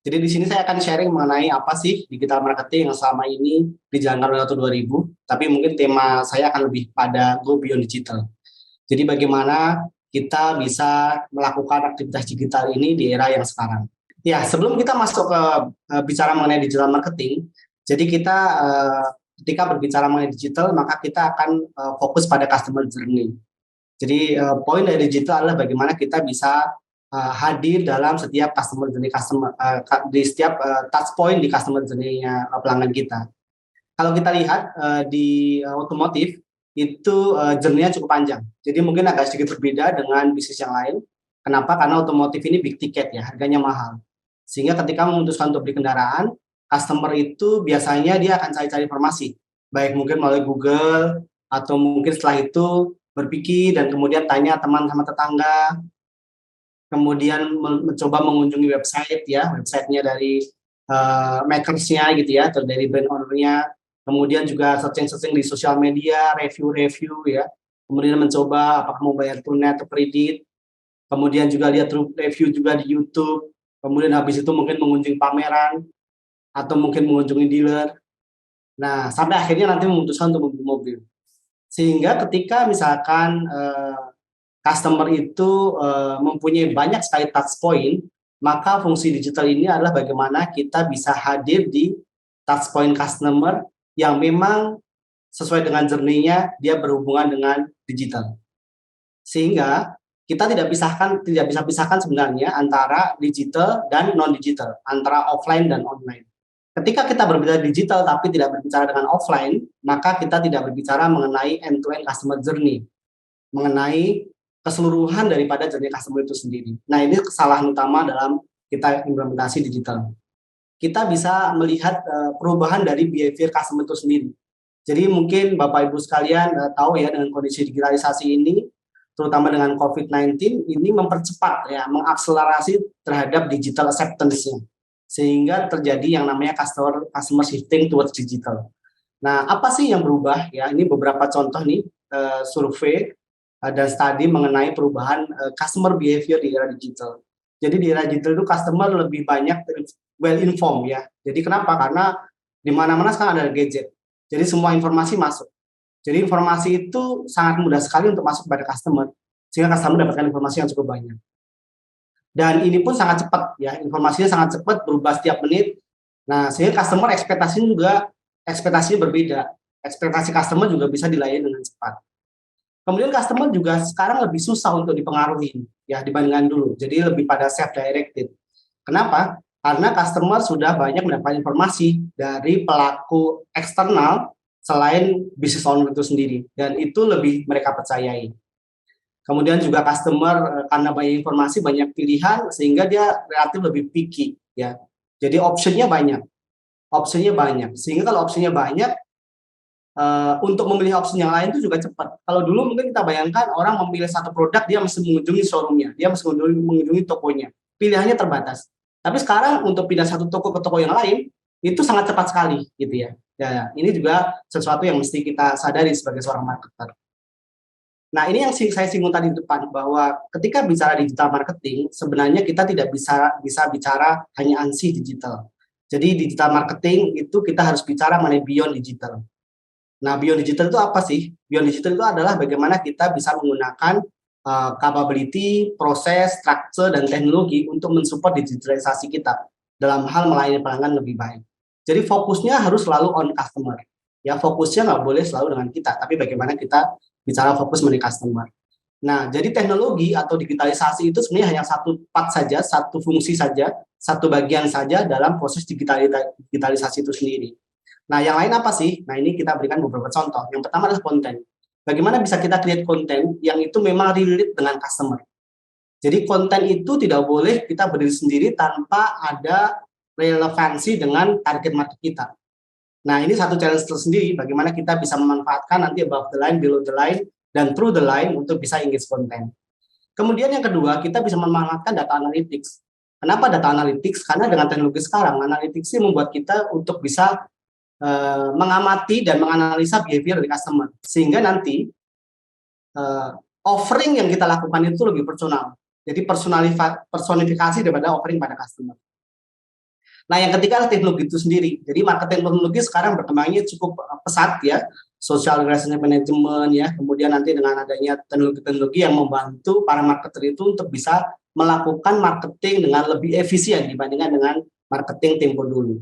Jadi di sini saya akan sharing mengenai apa sih digital marketing yang selama ini dijalankan oleh Auto 2000, tapi mungkin tema saya akan lebih pada go beyond digital. Jadi bagaimana kita bisa melakukan aktivitas digital ini di era yang sekarang. Ya, sebelum kita masuk ke bicara mengenai digital marketing, jadi kita ketika berbicara mengenai digital, maka kita akan fokus pada customer journey. Jadi poin dari digital adalah bagaimana kita bisa hadir dalam setiap customer journey di setiap touch point di customer journey-nya pelanggan kita. Kalau kita lihat di otomotif itu journey-nya cukup panjang. Jadi mungkin agak sedikit berbeda dengan bisnis yang lain. Kenapa? Karena otomotif ini big ticket ya, harganya mahal. Sehingga ketika memutuskan untuk beli kendaraan, customer itu biasanya dia akan cari-cari informasi, baik mungkin melalui Google atau mungkin setelah itu berpikir dan kemudian tanya teman sama tetangga, kemudian mencoba mengunjungi website ya, websitenya dari makersnya gitu ya, atau dari brand ownernya, kemudian juga searching-searching di sosial media, review-review ya, kemudian mencoba apakah mau bayar tunai atau kredit, kemudian juga lihat review juga di YouTube, kemudian habis itu mungkin mengunjungi pameran atau mungkin mengunjungi dealer. Nah, sampai akhirnya nanti memutuskan untuk membeli mobil. Sehingga ketika misalkan customer itu mempunyai banyak sekali touch point, maka fungsi digital ini adalah bagaimana kita bisa hadir di touch point customer yang memang sesuai dengan journey-nya dia berhubungan dengan digital. Sehingga kita tidak bisa pisahkan sebenarnya antara digital dan non digital, antara offline dan online. Ketika kita berbicara digital tapi tidak berbicara dengan offline, maka kita tidak berbicara mengenai end to end customer journey, mengenai keseluruhan daripada journey customer itu sendiri. Nah, ini kesalahan utama dalam kita implementasi digital. Kita bisa melihat perubahan dari behavior customer itu sendiri. Jadi mungkin Bapak Ibu sekalian tahu ya, dengan kondisi digitalisasi ini, terutama dengan COVID-19, ini mempercepat ya, mengakselerasi terhadap digital acceptance-nya. Sehingga terjadi yang namanya customer shifting towards digital. Nah, apa sih yang berubah ya? Ini beberapa contoh nih survei dan studi mengenai perubahan customer behavior di era digital. Jadi di era digital itu customer lebih banyak well informed ya. Jadi kenapa? Karena di mana-mana sekarang ada gadget. Jadi semua informasi masuk. Jadi informasi itu sangat mudah sekali untuk masuk pada customer, sehingga customer mendapatkan informasi yang cukup banyak. Dan ini pun sangat cepat ya, informasinya sangat cepat, berubah setiap menit. Nah, sehingga customer ekspektasinya berbeda. Ekspektasi customer juga bisa dilayani dengan cepat. Kemudian customer juga sekarang lebih susah untuk dipengaruhi ya dibandingkan dulu. Jadi lebih pada self directed. Kenapa? Karena customer sudah banyak mendapatkan informasi dari pelaku eksternal selain business owner itu sendiri, dan itu lebih mereka percayai. Kemudian juga customer karena banyak informasi, banyak pilihan, sehingga dia relatif lebih picky ya. Jadi opsinya banyak. Sehingga kalau opsinya banyak, untuk memilih opsi yang lain itu juga cepat. Kalau dulu mungkin kita bayangkan orang memilih satu produk, dia mesti mengunjungi showroom-nya, dia mesti mengunjungi tokonya. Pilihannya terbatas. Tapi sekarang untuk pindah satu toko ke toko yang lain, itu sangat cepat sekali gitu ya. Ya, ini juga sesuatu yang mesti kita sadari sebagai seorang marketer. Nah, ini yang saya singgung tadi di depan, bahwa ketika bicara digital marketing, sebenarnya kita tidak bisa bicara hanya ansih digital. Jadi digital marketing itu kita harus bicara mengenai beyond digital. Nah, beyond digital itu apa sih? Beyond digital itu adalah bagaimana kita bisa menggunakan capability, proses, structure, dan teknologi untuk mensupport digitalisasi kita dalam hal melayani pelanggan lebih baik. Jadi fokusnya harus selalu on customer. Ya, fokusnya nggak boleh selalu dengan kita, tapi bagaimana kita bicara fokus mengenai customer. Nah, jadi teknologi atau digitalisasi itu sebenarnya hanya satu part saja, satu fungsi saja, satu bagian saja dalam proses digitalisasi itu sendiri. Nah, yang lain apa sih? Nah, ini kita berikan beberapa contoh. Yang pertama adalah konten. Bagaimana bisa kita create konten yang itu memang relate dengan customer. Jadi konten itu tidak boleh kita berdiri sendiri tanpa ada relevansi dengan target market kita. Nah, ini satu challenge tersendiri, bagaimana kita bisa memanfaatkan nanti above the line, below the line, dan through the line untuk bisa engage konten. Kemudian yang kedua, kita bisa memanfaatkan data analytics. Kenapa data analytics? Karena dengan teknologi sekarang, analytics ini membuat kita untuk bisa mengamati dan menganalisa behavior dari customer. Sehingga nanti offering yang kita lakukan itu lebih personal. Jadi personifikasi daripada offering pada customer. Nah, yang ketiga adalah teknologi itu sendiri. Jadi marketing teknologi sekarang berkembangnya cukup pesat ya, social relationship management ya, kemudian nanti dengan adanya teknologi-teknologi yang membantu para marketer itu untuk bisa melakukan marketing dengan lebih efisien dibandingkan dengan marketing tempo dulu.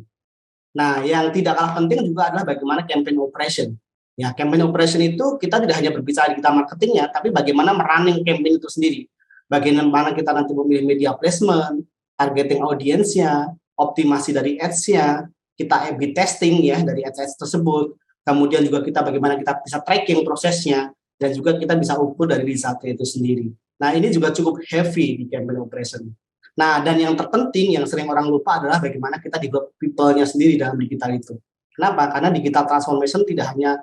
Nah, yang tidak kalah penting juga adalah bagaimana campaign operation. Ya, campaign operation itu kita tidak hanya berbicara di kita marketingnya, tapi bagaimana merunning campaign itu sendiri. Bagaimana kita nanti memilih media placement, targeting audiensnya, optimasi dari ads-nya, kita A/B testing ya dari ads tersebut. Kemudian juga kita bagaimana kita bisa tracking prosesnya dan juga kita bisa ukur dari resultnya itu sendiri. Nah, ini juga cukup heavy di campaign operation. Nah, dan yang terpenting yang sering orang lupa adalah bagaimana kita develop people-nya sendiri dalam digital itu. Kenapa? Karena digital transformation tidak hanya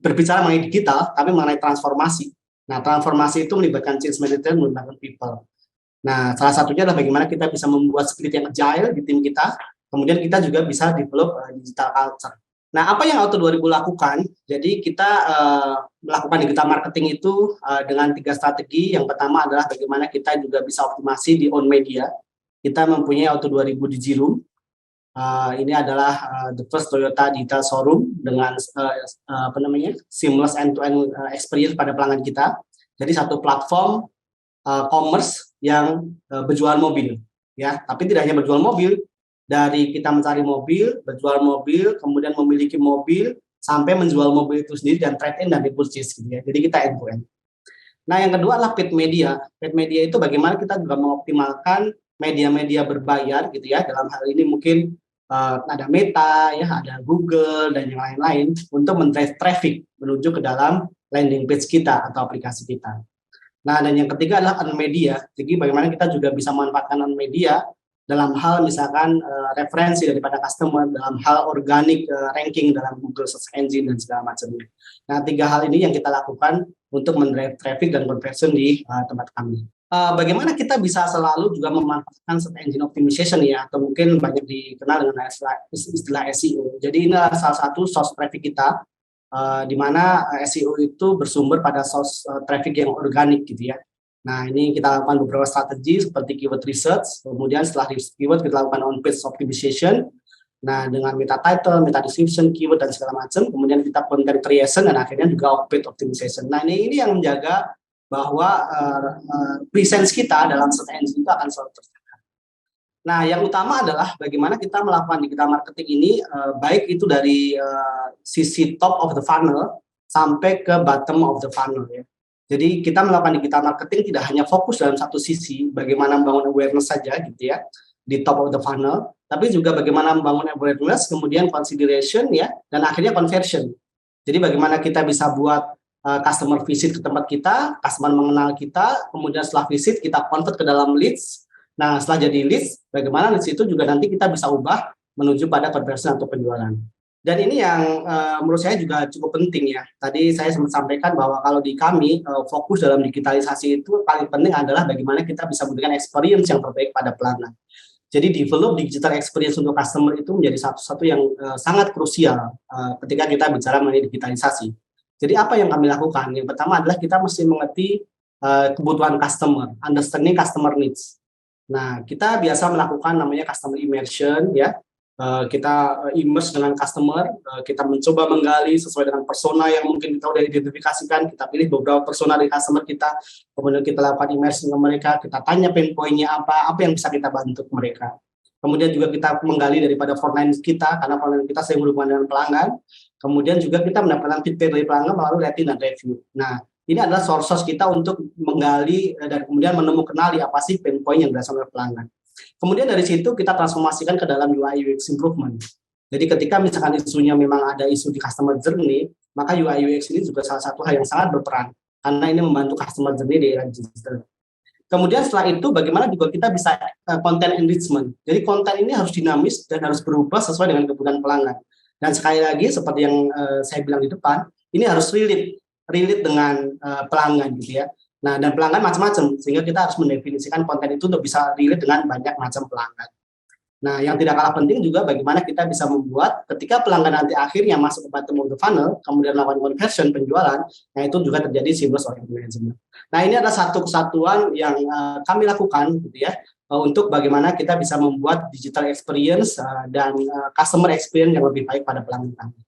berbicara mengenai digital, tapi mengenai transformasi. Nah, transformasi itu melibatkan change management, melibatkan people. Nah, salah satunya adalah bagaimana kita bisa membuat spirit yang agile di tim kita, kemudian kita juga bisa develop digital culture. Nah, apa yang Auto 2000 lakukan? Jadi kita melakukan digital marketing itu dengan 3 strategi. Yang pertama adalah bagaimana kita juga bisa optimasi di own media. Kita mempunyai Auto 2000 Digiroom. Ini adalah the first Toyota digital showroom dengan seamless end-to-end experience pada pelanggan kita. Jadi satu platform commerce yang berjualan mobil, ya. Tapi tidak hanya berjual mobil, dari kita mencari mobil, berjual mobil, kemudian memiliki mobil, sampai menjual mobil itu sendiri dan trade-in dan repurchase gitu ya. Jadi kita end-to-end. Nah, yang kedua adalah paid media. Paid media itu bagaimana kita juga mengoptimalkan media-media berbayar gitu ya. Dalam hal ini mungkin ada Meta, ya, ada Google dan yang lain-lain untuk mendrive traffic menuju ke dalam landing page kita atau aplikasi kita. Nah, dan yang ketiga adalah earned media. Jadi bagaimana kita juga bisa memanfaatkan earned media dalam hal misalkan referensi daripada customer, dalam hal organic ranking dalam Google Search Engine dan segala macamnya. Nah, 3 hal ini yang kita lakukan untuk mendrive traffic dan conversion di tempat kami. Bagaimana kita bisa selalu juga memanfaatkan search engine optimization ya, atau mungkin banyak dikenal dengan istilah SEO. Jadi ini adalah salah satu source traffic kita, di mana SEO itu bersumber pada source traffic yang organik gitu ya. Nah, ini kita lakukan beberapa strategi seperti keyword research, kemudian setelah keyword kita lakukan on-page optimization, nah dengan meta title, meta description, keyword dan segala macam, kemudian kita content creation dan akhirnya juga off-page optimization. Nah, ini yang menjaga bahwa presence kita dalam search engine itu akan selalu terjaga. Nah, yang utama adalah bagaimana kita melakukan digital marketing ini, baik itu dari sisi top of the funnel sampai ke bottom of the funnel ya. Jadi kita melakukan digital marketing tidak hanya fokus dalam satu sisi, bagaimana membangun awareness saja gitu ya, di top of the funnel, tapi juga bagaimana membangun awareness, kemudian consideration ya, dan akhirnya conversion. Jadi bagaimana kita bisa buat customer visit ke tempat kita, customer mengenal kita, kemudian setelah visit kita convert ke dalam leads. Nah, setelah jadi leads, bagaimana leads itu juga nanti kita bisa ubah menuju pada conversion atau penjualan. Dan ini yang menurut saya juga cukup penting ya. Tadi saya sempat sampaikan bahwa kalau di kami fokus dalam digitalisasi itu paling penting adalah bagaimana kita bisa memberikan experience yang terbaik pada pelanggan. Jadi develop digital experience untuk customer itu menjadi satu yang sangat krusial ketika kita bicara mengenai digitalisasi. Jadi apa yang kami lakukan? Yang pertama adalah kita mesti mengerti kebutuhan customer, understanding customer needs. Nah, kita biasa melakukan namanya customer immersion ya. Kita immerse dengan customer, kita mencoba menggali sesuai dengan persona yang mungkin kita udah identifikasikan, kita pilih beberapa persona dari customer kita, kemudian kita lakukan immersion ke mereka, kita tanya pain point-nya apa yang bisa kita bantu ke mereka. Kemudian juga kita menggali daripada frontline kita, karena frontline kita sering berhubungan dengan pelanggan. Kemudian juga kita mendapatkan feedback dari pelanggan melalui rating dan review. Nah, ini adalah source kita untuk menggali dan kemudian menemukan apa sih pain point yang dirasakan oleh pelanggan. Kemudian dari situ kita transformasikan ke dalam UI UX improvement. Jadi ketika misalkan isunya memang ada isu di customer journey, maka UI UX ini juga salah satu hal yang sangat berperan karena ini membantu customer journey di era digital. Kemudian setelah itu bagaimana juga kita bisa content enrichment. Jadi konten ini harus dinamis dan harus berubah sesuai dengan kebutuhan pelanggan. Dan sekali lagi seperti yang saya bilang di depan, ini harus relate dengan pelanggan gitu ya. Nah, dan pelanggan macam-macam, sehingga kita harus mendefinisikan konten itu untuk bisa relate dengan banyak macam pelanggan. Nah, yang tidak kalah penting juga bagaimana kita bisa membuat ketika pelanggan nanti akhirnya masuk ke bottom of the funnel, kemudian melakukan conversion, penjualan, nah itu juga terjadi seamless order management. Nah, ini adalah satu kesatuan yang kami lakukan gitu ya, untuk bagaimana kita bisa membuat digital experience dan customer experience yang lebih baik pada pelanggan kami.